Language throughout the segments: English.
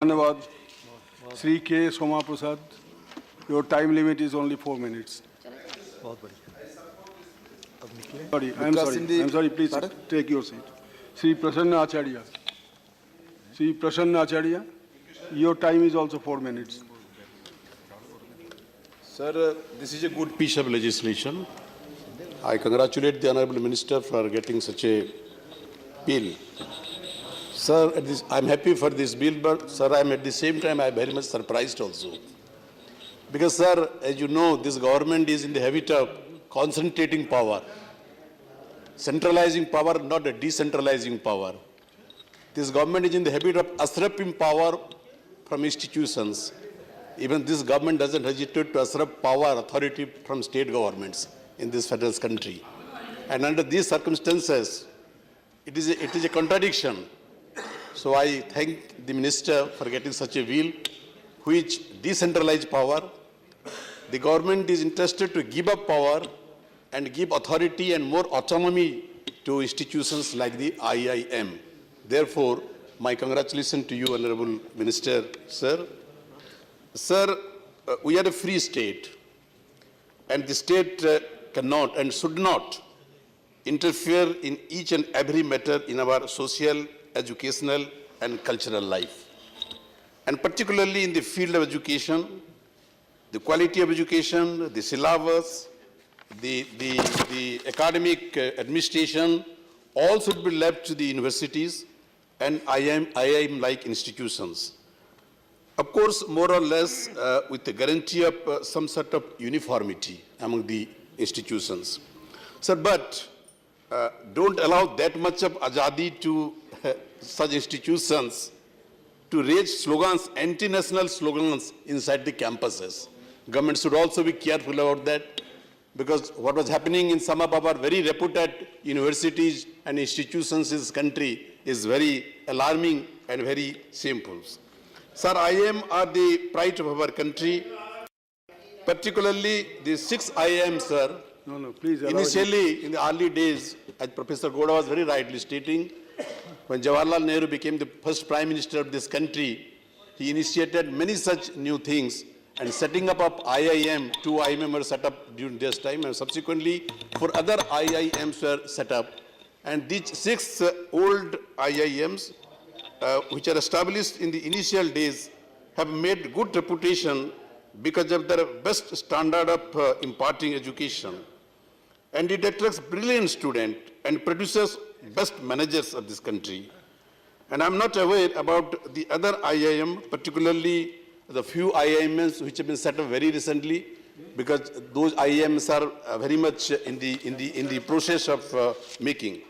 Dhanyavad. Sri K. Soma Prasad, your time limit is only 4 minutes. Sorry, I'm sorry, please take your seat. Sri Prasanna Acharya. Sri Prasanna Acharya, your time is also 4 minutes. Sir, this is a good piece of legislation. I congratulate the Honorable Minister for getting such a bill. Sir, I'm happy for this bill, but sir, I'm at the same time, I'm very much surprised also. Because sir, as you know, this government is in the habit of concentrating power, centralizing power, not a decentralizing power. This government is in the habit of usurping power from institutions. Even this government doesn't hesitate to usurp power, authority from state governments in this federal country. And under these circumstances, it is a contradiction. So I thank the minister for getting such a bill which decentralizes power. The government is interested to give up power and give authority and more autonomy to institutions like the IIM. Therefore, my congratulations to you, Honorable Minister, sir. Sir, we are a free state, and the state cannot and should not interfere in each and every matter in our social, educational, and cultural life. And particularly in the field of education, the quality of education, the syllabus, the academic administration, all should be left to the universities and IIM-like institutions. Of course, more or less with the guarantee of some sort of uniformity among the institutions. Sir, but don't allow that much of azadi to such institutions to raise slogans, anti-national slogans inside the campuses. Government should also be careful about that, because what was happening in some of our very reputed universities and institutions in this country is very alarming and very shameful. Sir, IIM are the pride of our country, particularly the 6 IIMs, sir. No, please. Initially, in the early days, as Professor Gowda was very rightly stating, when Jawaharlal Nehru became the first Prime Minister of this country, he initiated many such new things, and setting up of IIM, 2 IIM were set up during this time, and subsequently 4 other IIMs were set up. And these 6 old IIMs, which are established in the initial days, have made good reputation because of their best standard of imparting education. And it attracts brilliant students and produces best managers of this country. And I'm not aware about the other IIM, particularly the few IIMs which have been set up very recently, because those IIMs are very much in the process of making.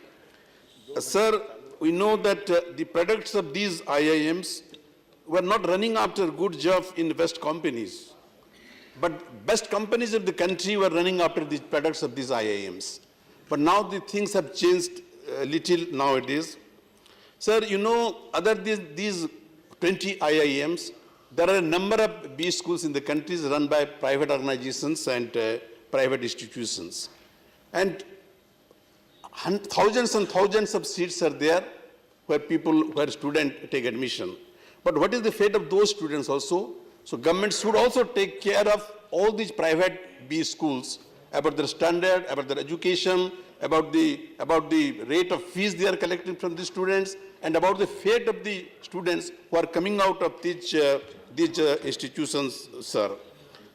Sir, we know that the products of these IIMs were not running after good jobs in best companies, but best companies of the country were running after the products of these IIMs. But now the things have changed a little nowadays. Sir, you know, other than these 20 IIMs, there are a number of B schools in the country run by private organizations and private institutions. And thousands and thousands of seats are there where students take admission. But what is the fate of those students also? So government should also take care of all these private B schools, about their standard, about their education, about the rate of fees they are collecting from the students, and about the fate of the students who are coming out of these institutions, sir.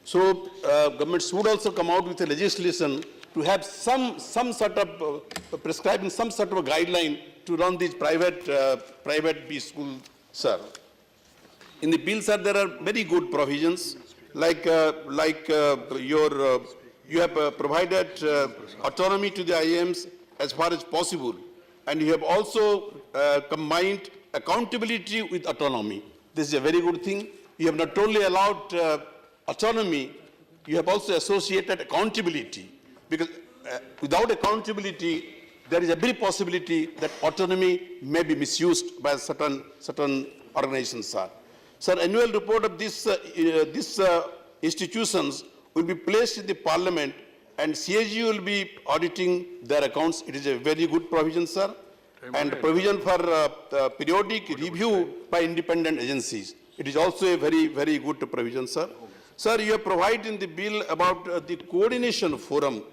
So government should also come out with a legislation to have some sort of prescribing some sort of a guideline to run these private B schools, sir. In the bill, sir, there are very good provisions, like you have provided autonomy to the IIMs as far as possible, and you have also combined accountability with autonomy. This is a very good thing. You have not only allowed autonomy, you have also associated accountability, because without accountability, there is every possibility that autonomy may be misused by certain organizations, sir. Sir, annual report of these institutions will be placed in the Parliament, and CAG will be auditing their accounts. It is a very good provision, sir. And provision for periodic review by independent agencies. It is also a very, very good provision, sir. Sir, you have provided in the bill about the coordination forum,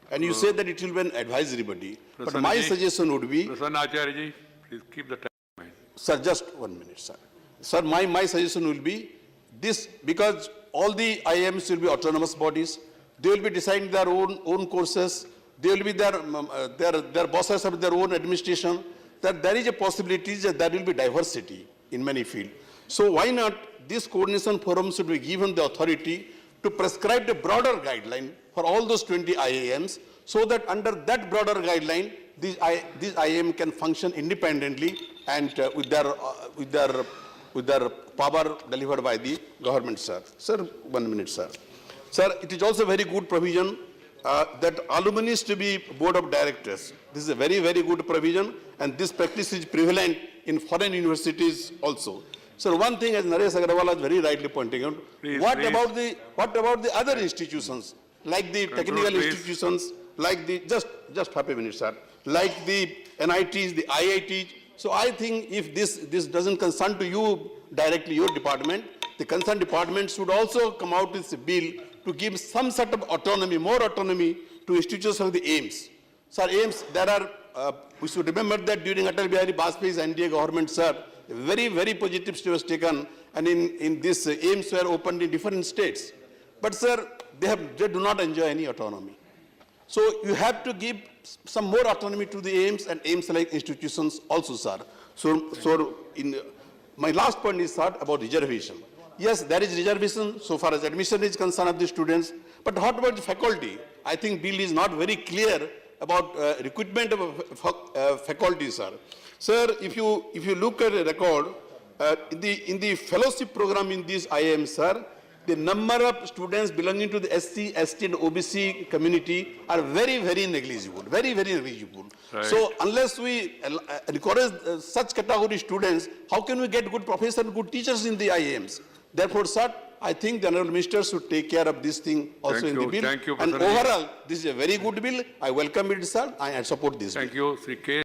and you say that it will be an advisory body. But my suggestion would be, Prasanna Acharya ji, please keep the time in mind. sir, just 1 minute, sir. Sir, my suggestion will be this, because all the IIMs will be autonomous bodies. They will be deciding their own courses. They will be their bosses have their own administration. That there is a possibility that there will be diversity in many fields. So why not this coordination forum should be given the authority to prescribe a broader guideline for all those 20 IIMs, so that under that broader guideline, these IIM can function independently and with their power delivered by the government, sir. Sir, 1 minute, sir. Sir, it is also very good provision that alumni to be board of directors. This is a very, very good provision, and this practice is prevalent in foreign universities also. So one thing, as Naresh Agarwal is very rightly pointing out, what about the other institutions, like the technical institutions, like the, just half a minute, sir, like the NITs, the IITs. So I think if this doesn't concern to you directly, your department, the concerned department should also come out with a bill to give some sort of autonomy, more autonomy to institutions of the aims. Sir, aims, there are, we should remember that during Atal Bihari Vajpayee's NDA government, sir, a very, very positive step was taken, and in this aims were opened in different states. But sir, they do not enjoy any autonomy. So you have to give some more autonomy to the aims and aims-like institutions also, sir. So my last point is, sir, about reservation. Yes, there is reservation so far as admission is concerned of the students, but what about the faculty? I think bill is not very clear about recruitment of faculty, sir. Sir, if you look at a record, in the fellowship program in these IIMs, sir, the number of students belonging to the SC, ST and OBC community are very, very negligible, very, very negligible. Right. So unless we encourage such category students, how can we get good professors and good teachers in the IIMs? Therefore, sir, I think the Honorable Minister should take care of this thing also in the bill. Thank you, and Prasanna. overall, this is a very good bill. I welcome it, sir. I support this bill. Thank you, Sri K.